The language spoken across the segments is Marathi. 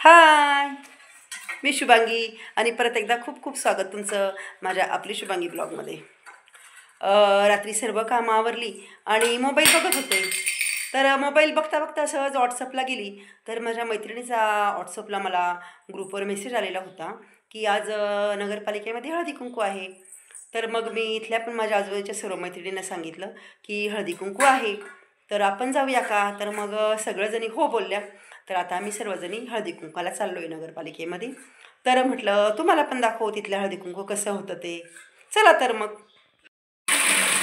हाय, मी शुभांगी आणि परत एकदा खूप खूप स्वागत तुमचं माझ्या आपली शुभांगी ब्लॉगमध्ये। रात्री सर्व कामं आवरली आणि मोबाईल बघत होते, तर मोबाईल बघता बघता सहज व्हॉट्सअपला गेली तर माझ्या मैत्रिणीचा व्हॉट्सअपला मला ग्रुपवर मेसेज आलेला होता की आज नगरपालिकेमध्ये हळदी कुंकू आहे। तर मग मी इथल्या पण माझ्या आजूबाजूच्या सर्व मैत्रिणींना सांगितलं की हळदी कुंकू आहे, तर आपण जाऊया का? तर मग सगळ्याजणी हो बोलल्या। तर आता आम्ही सर्वजणी हळदी कुंकवाला चाललो आहे नगरपालिकेमध्ये। तर म्हटलं तुम्हाला पण दाखवू तिथल्या हळदी कुंकू कसं होतं ते, चला तर मग।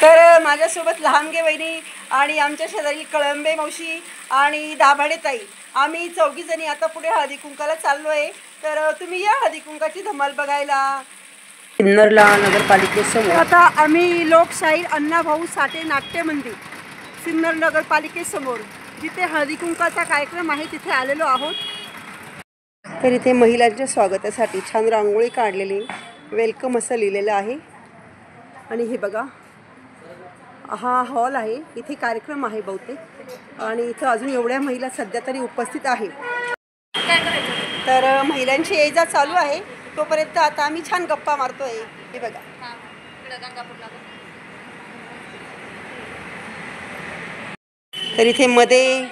तर माझ्यासोबत लहानगे वहिनी आणि आमच्या शेजारी कळंबे मावशी आणि दाभाडे ताई, आम्ही चौघीजणी आता पुढे हळदी कुंकाला चाललो आहे। तर तुम्ही या हळदी कुंकाची धमाल बघायला सिन्नरला नगरपालिकेसमोर। आता आम्ही लोकशाहीर अण्णाभाऊ साठे नाट्य मंदिर सिन्नर नगरपालिकेसमोर जिथे हळदी कुंकाचा कार्यक्रम आहे तिथे आलेलो आहोत। तर इथे महिलांच्या स्वागतासाठी छान रांगोळी काढलेली, वेलकम असं लिहिलेलं आहे। आणि हे बघा, हा हॉल आहे, इथे कार्यक्रम आहे बहुतेक, आणि इथं अजून एवढ्या महिला सध्या तरी उपस्थित आहे। तर महिलांची ये जा चालू आहे, तोपर्यंत आता आम्ही छान गप्पा मारतोय। हे बघा, तर इथे मध्ये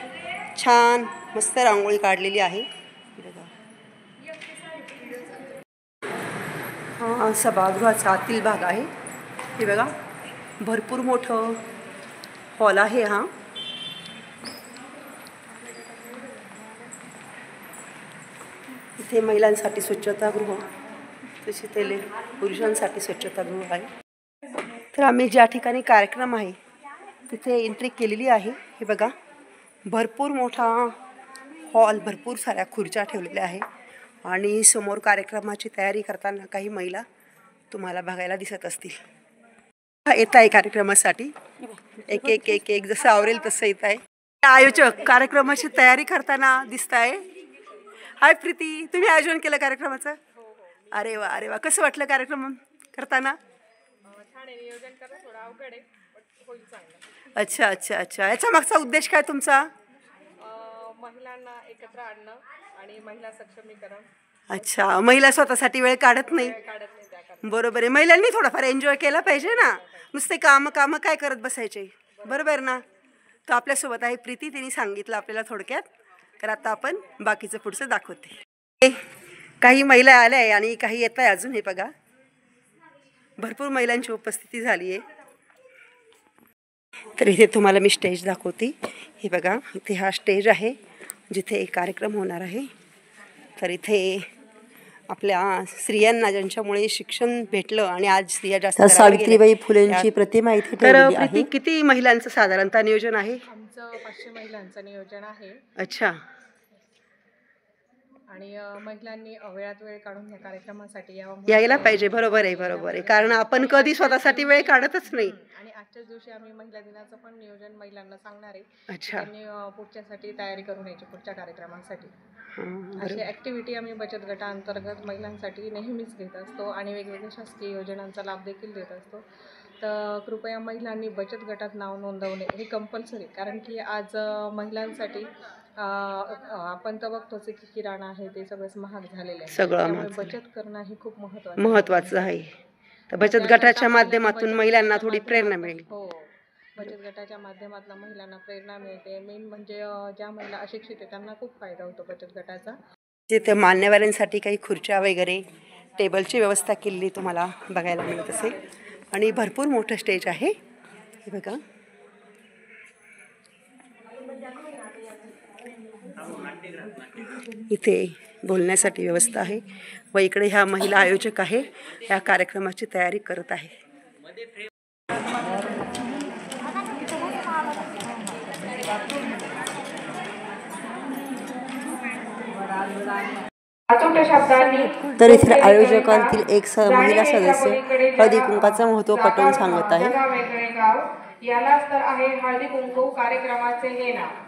छान मस्त रांगोळी काढलेली आहे। हा सभागृहाचा आतील भाग आहे। हे बघा, भरपूर मोठं हॉल आहे हा। इथे महिलांसाठी स्वच्छतागृह, तसे ते पुरुषांसाठी स्वच्छतागृह आहे। तर आम्ही ज्या ठिकाणी कार्यक्रम आहे तिथे एंट्री केलेली आहे। हे बघा, भरपूर मोठा हॉल, भरपूर साऱ्या खुर्च्या ठेवलेल्या आहे आणि समोर कार्यक्रमाची तयारी करताना काही महिला तुम्हाला बघायला दिसत असतील। येत आहे कार्यक्रमासाठी, एक एक एक एक जसं आवरेल तसं येत आहे। आयोजक कार्यक्रमाची तयारी करताना दिसत आहे। हाय प्रीती, तुम्ही आयोजन केलं कार्यक्रमाचं? अरे वा अरे वा, कसं वाटलं कार्यक्रम करताना? अच्छा अच्छा अच्छा, याचा मागचा उद्देश काय तुमचा? महिलांना एकत्र आणणं आणि महिला सक्षमीकरण। अच्छा, महिला स्वतःसाठी वेळ काढत नाही, बरोबर आहे। महिलांनी थोडाफार एन्जॉय केला पाहिजे ना, नुसते काम काम काय करत बसायचे, बरोबर ना? तर आपल्यासोबत आहे प्रीती, तिने सांगितलं आपल्याला थोडक्यात। तर आता आपण बाकीचं पुढचं दाखवते। काही महिला आल्या आहे आणि काही येत आहे अजून। हे बघा, भरपूर महिलांची उपस्थिती झाली आहे। तर इथे तुम्हाला मी स्टेज दाखवते। हे बघा, इथे हा स्टेज आहे जिथे एक कार्यक्रम होणार आहे। तर इथे आपल्या स्त्रियांना ज्यांच्यामुळे शिक्षण भेटलं आणि आज स्त्रिया जास्त सावित्रीबाई फुलेंची प्रतिमा इथे ठेवलेली आहे। किती महिलांचं साधारणतः नियोजन आहे? आमचं 500 महिलांचं नियोजन आहे। अच्छा, आणि महिलांनी वेळात वेळ काढून या कार्यक्रमासाठी यायला पाहिजे, बरोबर आहे बरोबर आहे, कारण आपण कधी स्वतःसाठी वेळ काढतच नाही। आणि आजच्याच दिवशी आम्ही महिला दिनाचं पण नियोजन महिलांना सांगणार आहे। अच्छा, त्यांनी पुढच्यासाठी तयारी करून यायची, पुढच्या कार्यक्रमासाठी अशी ऍक्टिव्हिटी आम्ही बचत गटाअंतर्गत महिलांसाठी नेहमीच घेत असतो आणि वेगवेगळ्या शासकीय योजनांचा लाभ देखील देत असतो। तर कृपया महिलांनी बचत गटात नाव नोंदवणे हे कंपल्सरी, कारण की आज महिलांसाठी आपण तर बघतोच की किराणा आहे ते सगळंच महाग झालेलं आहे, त्यामुळे बचत करणं हे खूप महत्त्वाचं आहे। तर बचत गटाच्या माध्यमातून महिलांना थोडी प्रेरणा मिळेल। हो, बचत गटाच्या माध्यमातून महिलांना प्रेरणा मिळते। मेन म्हणजे ज्या महिला अशिक्षित आहेत त्यांना खूप फायदा होतो बचत गटाचा। तिथे मान्यवरांसाठी काही खुर्च्या वगैरे टेबलची व्यवस्था केलेली तुम्हाला बघायला मिळत असेल आणि भरपूर मोठं स्टेज आहे। हे बघा, इथे बोलण्यासाठी व्यवस्था आहे व इकडे ह्या महिला आयोजक आहे, या कार्यक्रमाची तयारी करत आहे। तर इथे आयोजकांतील एक महिला सदस्य हळदी कुंकाचं महत्त्व पटवून सांगत आहे। यालाच तर आहे हळदी कुंकू कार्यक्रमाचे हे नाव।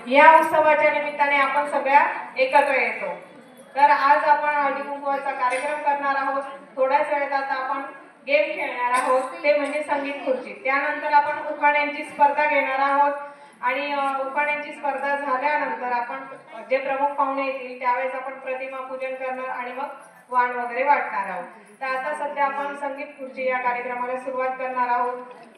या उत्सवाच्या निमित्ताने आपण सगळ्या एकत्र येतो। तर आज आपण हळदी कुंकवाचा कार्यक्रम करणार आहोत। थोड्याच वेळात आता आपण गेम खेळणार आहोत, ते म्हणजे संगीत खुर्ची। त्यानंतर आपण उखाण्यांची स्पर्धा घेणार आहोत आणि उखाण्यांची स्पर्धा झाल्यानंतर आपण जे प्रमुख पाहुणे येतील त्यावेळेस आपण प्रतिमा पूजन करणार आणि मग वाण वगैरे वाटणार आहोत. तर आता सध्या आपण संगीत खुर्ची या कार्यक्रमाला सुरुवात करणार आहोत.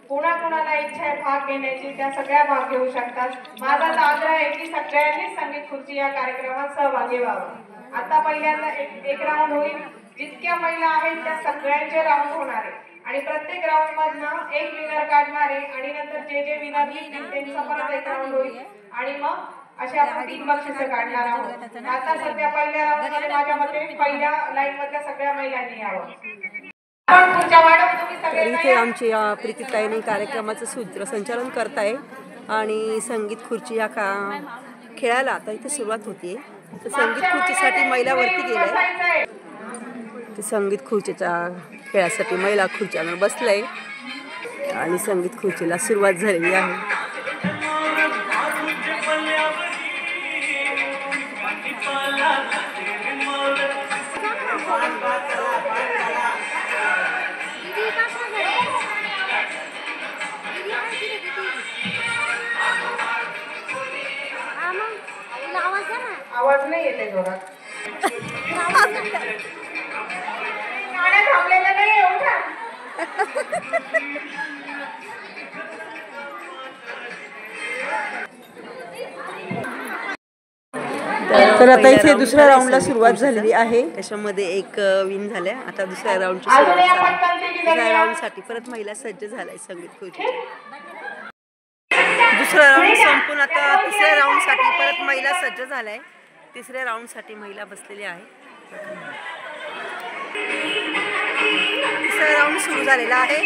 कुणाला इच्छा आहे भाग घेण्याची त्या सगळ्या भाग घेऊ शकतात. माझा तर आग्रह आहे की सगळ्यांनीच संगीत खुर्ची या कार्यक्रमात सहभागी व्हावं. आता पहिल्यांदा एक राऊंड होईल. जितक्या महिला आहेत त्या सगळ्यांचे राऊंड होणार आहे आणि प्रत्येक राऊंड मधनं एक विनर काढणार आहे आणि नंतर जे विनर निघतील त्यांचा परत एक राऊंड होईल आणि मग असे आपण 3 बक्षिसं काढणार आहोत. आता सध्या पहिल्या राऊंड मध्ये माझ्या मते पहिल्या लाईन मधल्या सगळ्या महिलांनी यावं. तर इथे आमची प्रीतीताईने कार्यक्रमाचं सूत्रसंचालन करताय आणि संगीत खुर्ची या खेळायला आता इथे सुरुवात होतीये. तर संगीत खुर्चीसाठी महिला वरती गेलाय. ते संगीत खुर्चीच्या खेळासाठी महिला खुर्च्यावर बसलाय आणि संगीत खुर्चीला सुरुवात झालेली आहे. आवाज नाही येते जोरात. गाणं थांबलेलं नाही एवढा. तर आता इथे दुसऱ्या राऊंडला सुरुवात झालेली आहे. त्याच्यामध्ये एक विन झाल्या. आता दुसऱ्या राऊंडची दुसऱ्या राऊंडसाठी परत महिला सज्ज झालाय संगीत खुर्ची. दुसरा राऊंड संपून आता तिसऱ्या राऊंडसाठी परत महिला सज्ज झालाय. तिसऱ्या राऊंडसाठी महिला बसलेली आहे. तिसरा राऊंड सुरू झालेला आहे.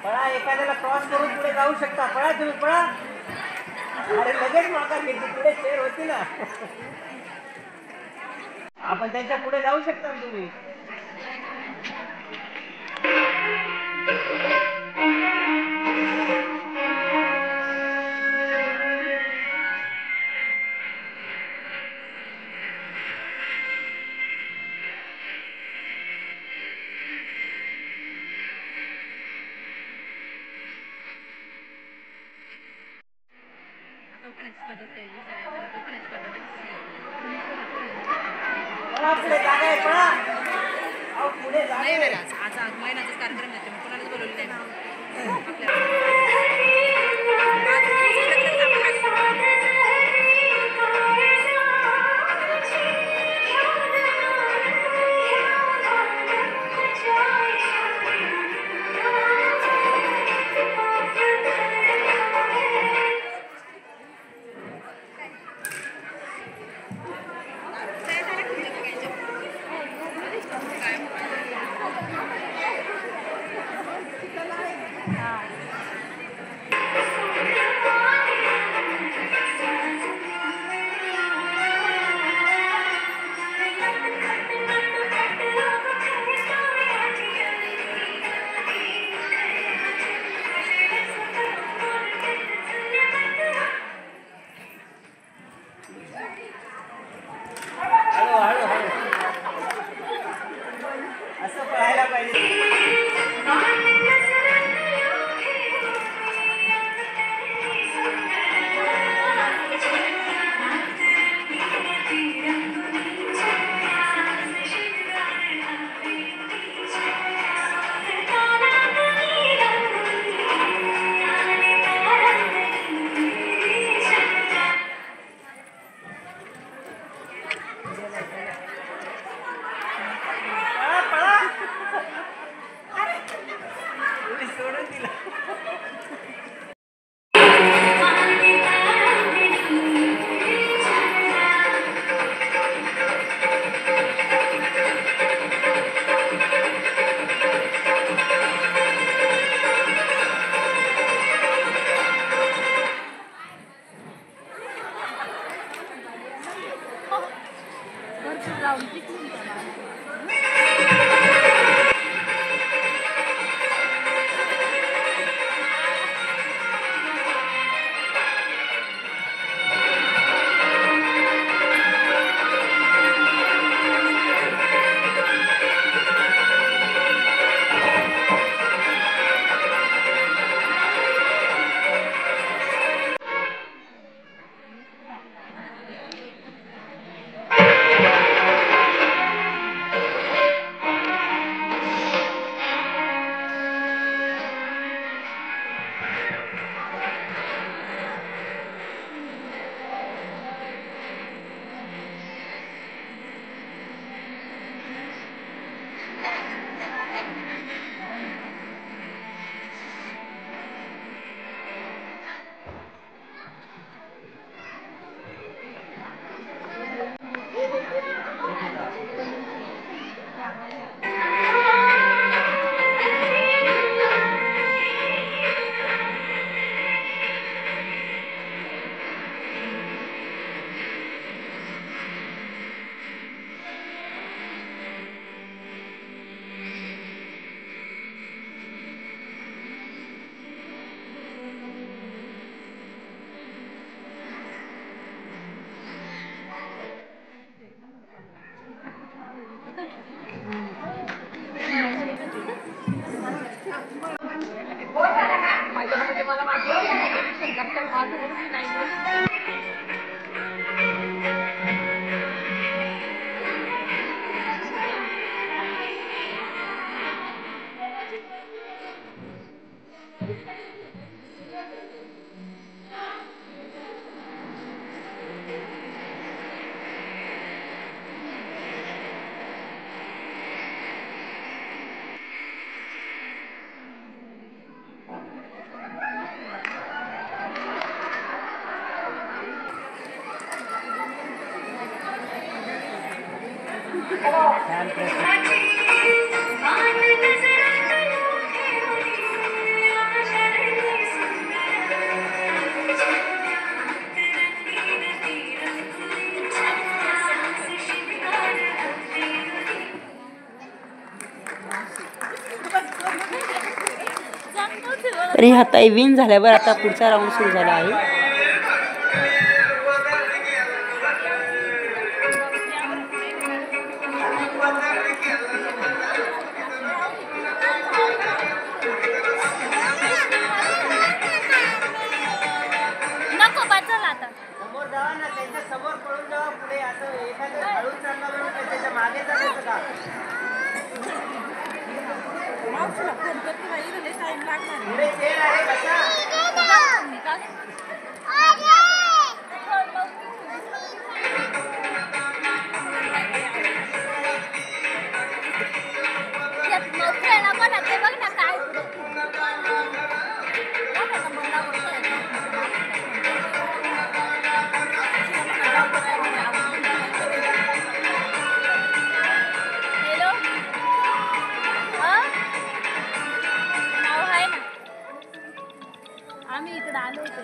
पळा, एखाद्याला क्रॉस करून पुढे जाऊ शकता. पळा तुम्ही, पळा. अरे लगेच मागा घेतली, पुढे चेअर होती ना. आपण त्यांच्या पुढे जाऊ शकता तुम्ही. पुढे जागा आहे, पळा. पुढे जागा आहे. आज महिन्याचा कार्यक्रम आहे, कोणालाच बोलवलं नाही. तर ह्या ताई विन झाल्यावर आता पुढचा राऊंड सुरू झाला आहे. समोर जावा ना, त्यांच्या समोर पळून जावा पुढे. असं एखादं हळूच चालणार त्याच्या मागे जायचं का? पुढे चेअर आहे बसा. आम्ही इकडे आलो होतो.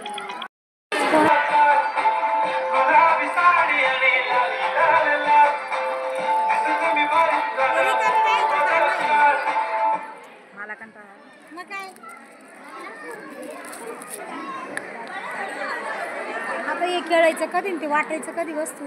मला कंटाळा मग काय आता हे खेळायचं कधी ते वाटायचं कधी वस्तू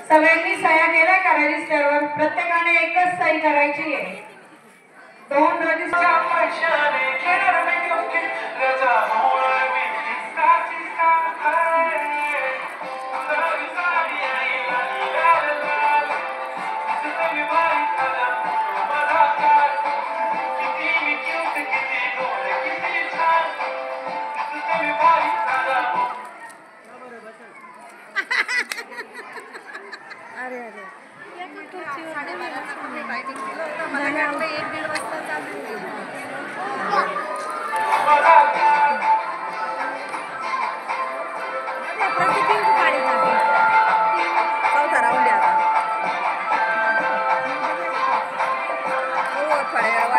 सगळ्यांनी सह्या केल्या का रजिस्टरवर? प्रत्येकाने एकच सही करायची आहे. 2 रजिस्टर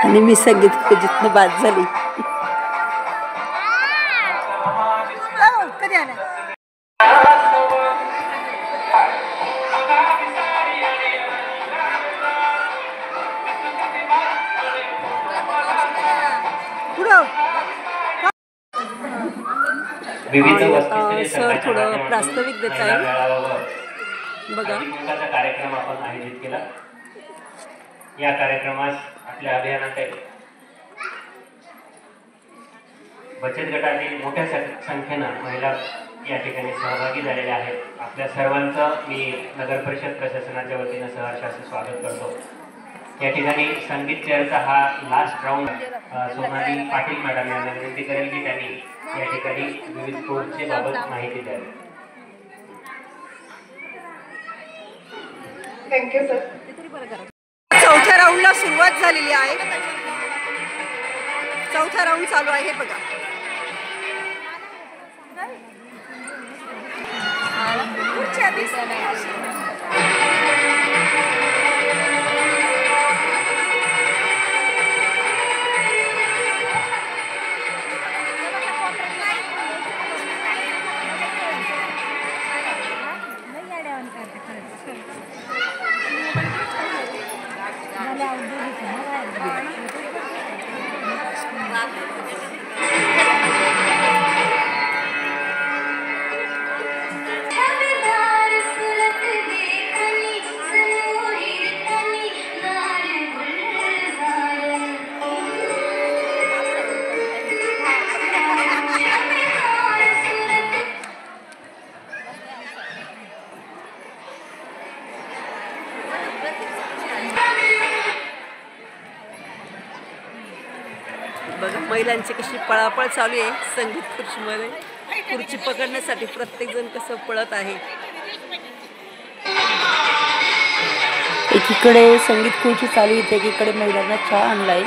आणि मी संगीत खुर्चीतनं बाद झाली. कधी आला? सर थोडं प्रास्ताविक देत आहे बघा. कार्यक्रम आपण आयोजित केला. या कार्यक्रमास आपल्या अभियानात बचत गटातील मोठ्या संख्येनं महिला या ठिकाणी सहभागी झालेल्या आहेत. आपल्या सर्वांचं मी नगर परिषद प्रशासनाच्या वतीनं सहर्ष असं स्वागत करतो. या ठिकाणी संगीत चेअरचा हा last round Sonali Patil madam यांना विनंती करेल की त्यांनी या ठिकाणी विविध कोर्सचे बाबत माहिती द्यावी. Thank you sir. चौथ्या राऊंडला सुरुवात झालेली आहे. चौथा राऊंड चालू आहे बघा. बघा महिलांची कशी पळापळ चालू आहे संगीत खुर्चीमध्ये. खुर्ची पकडण्यासाठी प्रत्येक जण कसं पळत आहे. एकीकडे संगीत खुर्ची चालू आहे, एकीकडे महिलांना चहा आणलाय.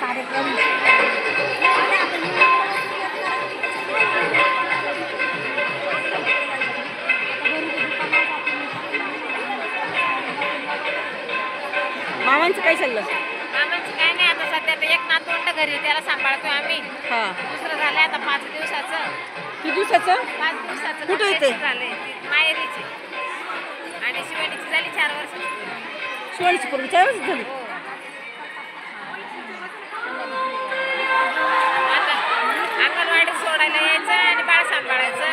कार्यक्रम मामांचं काय चाललं? मामांचं काय नाही, आता सध्या तर एक नातवंड घरी त्याला सांभाळतोय आम्ही. हा, दुसरं झालंय आता 5 दिवसाचं. किती दिवसाचं? 5 दिवसाचं कुठं येते? झालंय माहेरीची. आणि शिवानीची झाली 4 वर्ष. शिवानीची पूर्ण 4 वर्ष झाली. आता अंगणवाडीत सोडायला यायचं आणि बाळ सांभाळायचं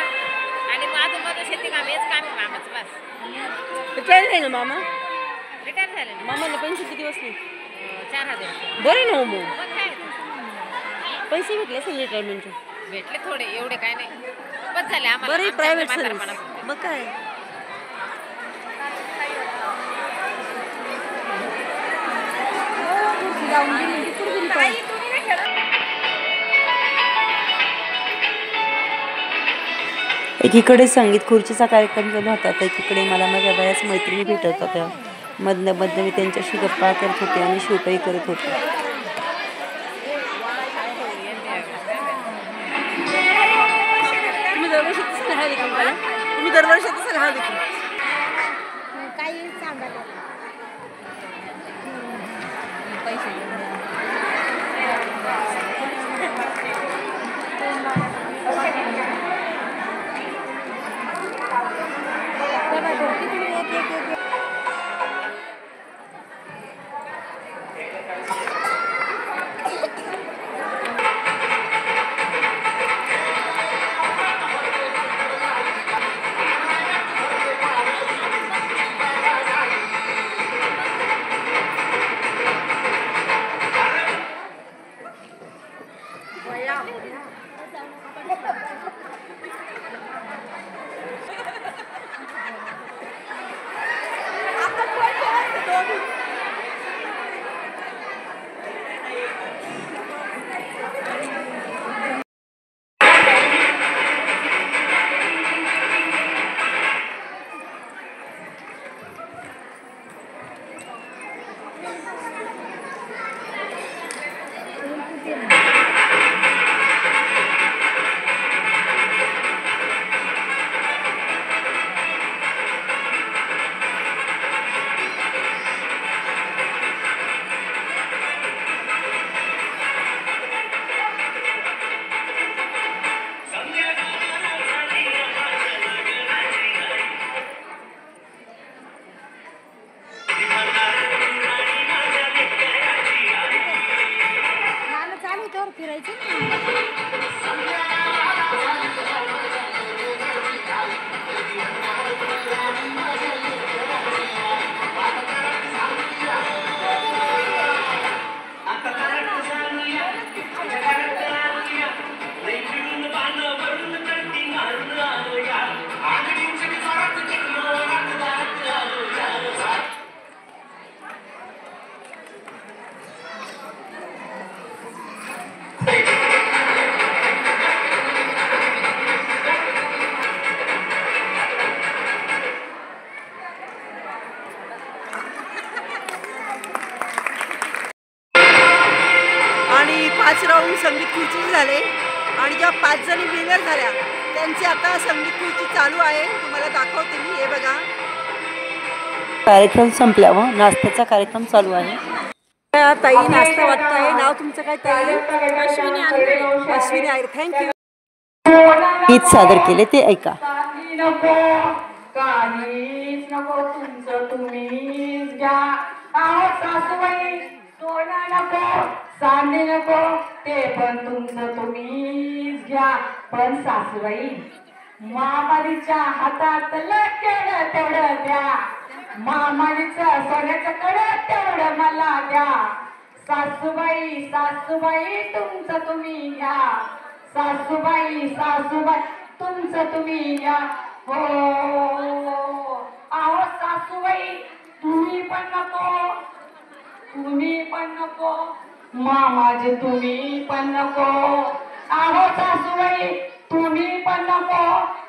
आणि माझं मधून शेती काम हेच काम आहे मामाचं. बस रिटायर आहे ना मामा? रिटायर झाले ना. मामाला पेन्शन किती बसली? 4000. बरं ना मग. मग काय पैसे भेटले असेल रिटायरमेंटचे? भेटले थोडे, एवढे काय नाही. बस झाले आम्हाला. बरं, प्रायव्हेट सर्व्हिस. मग काय एकीकडे संगीत खुर्चीचा कार्यक्रम चालू होता, तर एकीकडे मला माझ्या बऱ्याच मैत्रिणी भेटत होत्या. मधनं मी त्यांच्याशी गप्पा करत होते आणि शूटही करत होते. तुम्ही दरवर्षी तसं हळदी कुंकवाला? तुम्ही दरवर्षी तसं हळदी कुंकू? काही सांगा आणि 5 राऊंड संगीत खुर्चीचे झाले आणि ज्या 5 जणी विनर झाल्या त्यांची आता संगीत खुर्ची चालू आहे. तुम्हाला दाखवते मी. हे बघा, कार्यक्रम संपल्यावर नाश्त्याचा कार्यक्रम चालू आहे. ताई नाश्ता वाटताय. नाव तुमचं काय ताई? अश्विनी आयर. थँक्यू. गीत सादर केले ते ऐका. काहीच नको तुमचं तुम्हीच घ्या. आहो सासूबाई सोना नको चांदी नको ते पण तुमचं तुम्हीच घ्या. पण सासूबाई मामालीच्या हातातलं केळं तेवढं द्या. मामालीचं सोन्याचं कडं तेवढं मला द्या. सासूबाई सासूबाई तुमचं तुम्ही घ्या. सासूबाई सासूबाई तुमचं तुम्ही घ्या. हो आहो सासूबाई तुम्ही पण नको तुम्ही पण नको मामाजी तुम्ही पण नको. आहो सासूबाई तुम्ही पण नको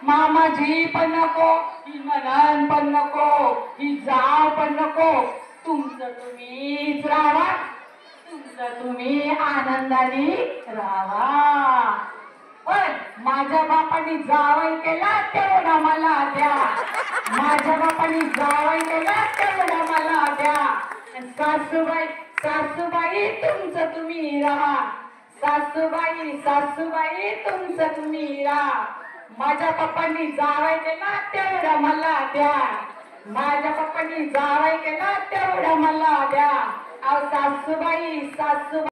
मामाजी पण नको ही नणंद पण नको ही जाव पण नको. तुमचं तुम्हीच राहा. तुमचं तुम्ही आनंदाने राहा. पण माझ्या बापाने जावई केला तेवढा मला द्या. माझ्या बापाने जावई केला तेवढा मला द्या. सासूबाई सासूबाई तुमचं तुम्ही राहा. सासूबाई सासूबाई तुमचं तुम्ही राहा. माझ्या पप्पांनी जावई केला तेवढा मला द्या. माझ्या पप्पांनी जावई केला तेवढा मला द्या. अहो सासूबाई सासूबाई.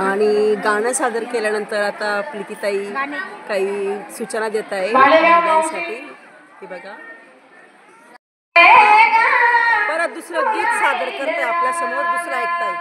आणि गाणं सादर केल्यानंतर आता प्रीतीताई काही सूचना देत आहे महिलांसाठी. हे बघा, परत दुसरं गीत सादर करते आपल्या समोर. दुसरं ऐकताय.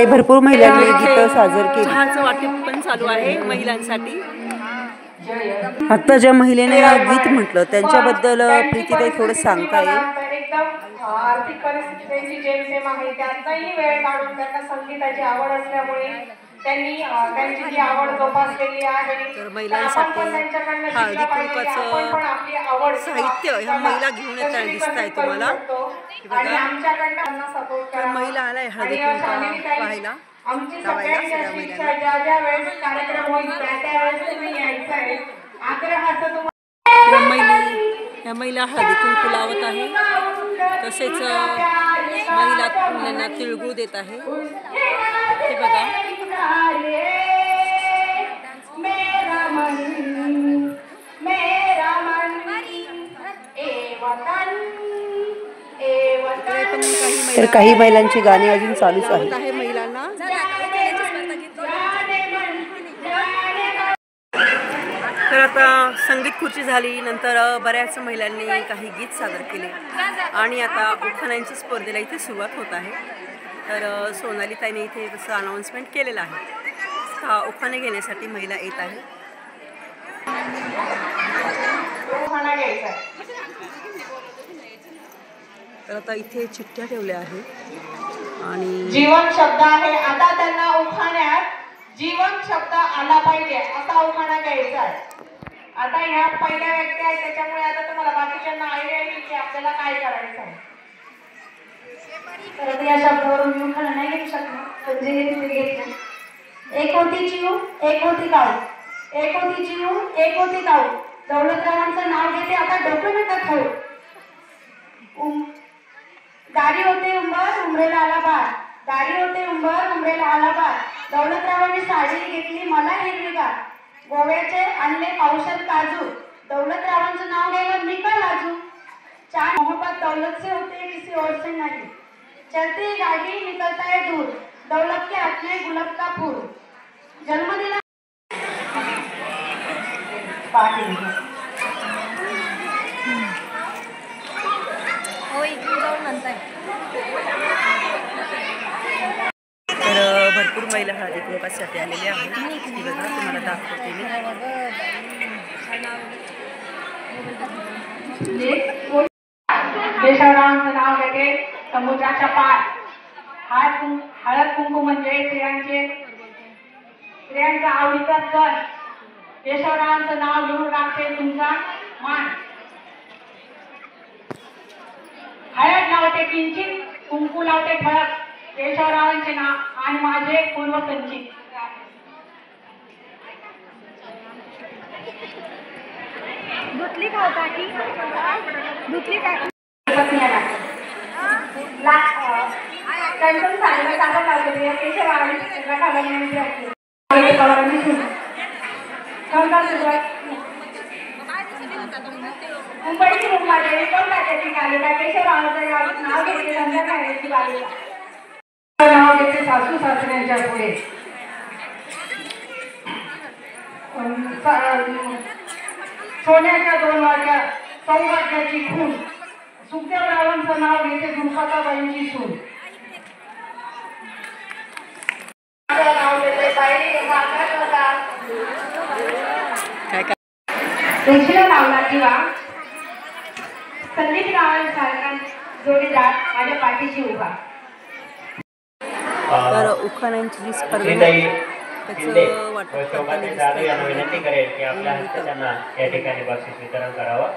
भरपूर महिलांनी गीत सादर केली. चहाचं वाटप पण चालू आहे महिलांसाठी. आता ज्या महिलेने गीत म्हटलं त्यांच्याबद्दल प्रीतीताई थोडं सांगताय. एकदम आर्थिक परिस्थिती त्यांची जेमतेम आहे. त्यांचाही वेळ काढून त्यांना संगीताची आवड असल्यामुळे त्यांनी त्यांची जी आवड जोपासलेली आहे. तर महिलांसाठी हळदी कुंकवाचं साहित्य ह्या महिला घेऊन येताना दिसत आहे तुम्हाला. तर महिला आलाय हळदी कुंकू पाहायला. आमची सगळ्यांची इच्छा ज्या वेळेस कार्यक्रम होईल त्यावेळेस तुम्ही यायचं आहे. आग्रहाचं तुम्हाला या महिला हळदी कुंकू लावत आहे. तसेच महिला मुलांना तिळगुळ देत आहे. हे बघा, मेरा मन इकडे पण तर काही महिलांची गाणी अजून चालूच लावत आहे. आहे महिलांना. तर आता संगीत खुर्ची झाली, नंतर बऱ्याच महिलांनी काही गीत सादर केले आणि आता उखाण्यांच्या स्पर्धेला इथे सुरुवात होत आहे. तर सोनाली ताईने इथे तसं अनाऊन्समेंट केलेलं आहे. उखाणे घेण्यासाठी महिला येत आहे. उखाणा घ्यायचा आहे. तर आता इथे चिठ्ठ्या ठेवल्या आहेत आणि जीवन शब्द आहे. आता त्यांना उखाण्यात जीवन शब्द आला पाहिजे असा उखाणा घ्यायचा आहे. आता ह्या पहिल्या व्यक्ती आहेत, त्याच्यामुळे आता तुम्हाला बाकीच्यांना आयडिया येईल की आपल्याला काय करायचं आहे. तर या शब्दावरून मी उखाणा नाही घेऊ शकणार, पण जे तुम्ही घेतलं. एक होती चिऊ, एक होती काऊ. एक होती चिऊ, एक होती काऊ. दौलतरावांचं नाव घेते, आता डोकं नका खाऊ. दारी होते उंबर, उमरेला आला बार. दारी होते उंबर, उमरेला आला बार. दौलतरावांनी साडी घेतली मला हिरवीगार. गोव्याचे आणले पावसात काजू. दौलतरावांचं नाव घ्यायला मी का लाजू. चार मोहब्बत दौलत से होते किसी और से नहीं. चलती गाड़ी निकलता है दूर. दौलत के हाथ में गुलाब का फूल. जन्म दिला तर भरपूर महिला हळदी कुंकवासाठी आलेल्या आहेत. ही बघा तुम्हाला दाखवते मी. केशवरावांचं नाव घेते समुद्राच्या पार. हळद कुंकू म्हणजे स्त्रियांचा आवडीचा सण. केशवरावांचं नाव घेऊन राखते तुमचा मान. हळद लावते किंचित, कुंकू लावते ठळक. केशवरावांचे नाव आणि माझे पूर्वसंचित. धुतली का होता की धुतली का कंटून साडीला कागद लावते. केशवरावांनी मुंबईची मुंबादेवी कोण राज्याची कालिका. केशवरावांचं नाव घेतले संध्याकाळची बालिका. नाव घेते सासू सासऱ्यांच्या पुढे. सोन्याच्या 2 वाट्या सौभाग्याची खून. सुखदेवरावांचं नाव घेते दुर्गाबाईंची सून. नाव घेते बाई तुळशीला लावला किंवा संदीप रावांसारखा जोडीदार माझ्या पाठीशी उभा. तर उखाण्यांची जी स्पर्धा आहे त्याचं वाटप करताना विनंती करेल की आपल्या हस्त्यांना या ठिकाणी बक्षीस वितरण करावं.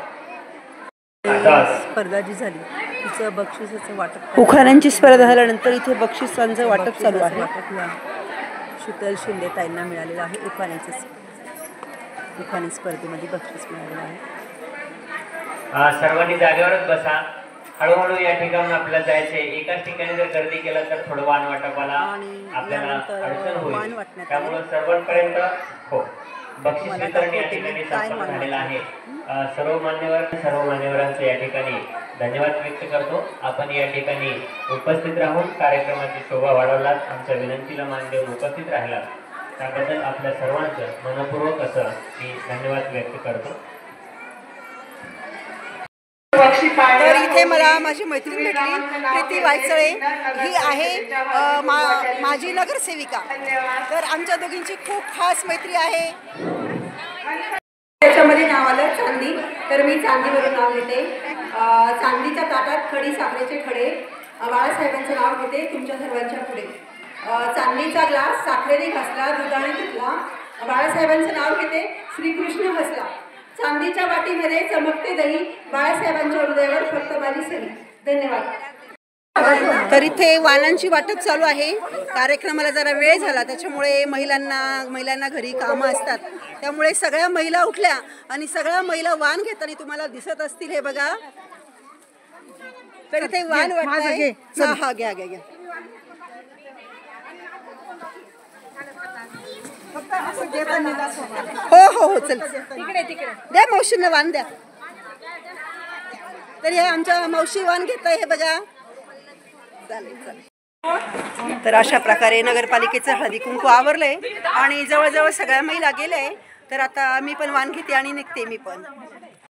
स्पर्धा जी झाली तिचं बक्षिसाचं वाटप. उखाण्यांची स्पर्धा झाल्यानंतर इथे बक्षिसांचं वाटप चालू आहे. शीतल शिंदे ताईंना मिळालेलं आहे उखाणी स्पर्धेमध्ये बक्षीस मिळालेलं आहे. सर्वांनी जागेवरच बसा. हळूहळू या ठिकाणून आपल्याला जायचे. एकाच ठिकाणी जर गर्दी केलं तर थोडं वाण वाटपाला आपल्याला अडचण होईल. त्यामुळे सर्वांपर्यंत हो बक्षीस वितरण या ठिकाणी संपन्न झालेलं आहे. सर्व मान्यवरांचं या ठिकाणी धन्यवाद व्यक्त करतो. आपण या ठिकाणी उपस्थित राहून कार्यक्रमाची शोभा वाढवलात. आमच्या विनंतीला मान देऊन उपस्थित राहिला त्याबद्दल आपल्या सर्वांचं मनपूर्वक असं मी धन्यवाद व्यक्त करतो. तर इथे मला माझी मैत्रीण भेटली प्रीती वायचळे. ही आहे माझी नगरसेविका. तर आमच्या दोघींची खूप खास मैत्री आहे. त्याच्यामध्ये नाव आलं चांदी. तर मी चांदीवरून नाव घेते. चांदीच्या ताटात खडी साखरेचे खडे. बाळासाहेबांचं नाव घेते तुमच्या सर्वांच्या पुढे. चांदीचा ग्लास साखरेने घासला दुधाने धुतला. बाळासाहेबांचं नाव घेते श्रीकृष्ण हसला. चांदीच्या वाटीमध्ये चमकते दही. बाळासाहेबांच्या हृदयावर फक्त माझी सही. धन्यवाद. तर इथे वाणांची वाटप चालू आहे. कार्यक्रमाला जरा वेळ झाला त्याच्यामुळे महिलांना घरी कामं असतात त्यामुळे सगळ्या महिला उठल्या आणि सगळ्या महिला वाण घेताना तुम्हाला दिसत असतील. हे बघा. तर इथे वाण वाटतंय. हा घ्या घ्या घ्या. हो हो हो चल द्या मावशींना वाण द्या. तर हे आमच्या मावशी वाण घेत आहे. हे बघा तर अशा प्रकारे नगरपालिकेचं हळदी कुंकू आवरलंय आणि जवळजवळ सगळ्या महिला गेले. तर आता मी पण वाण घेते आणि निघते मी पण.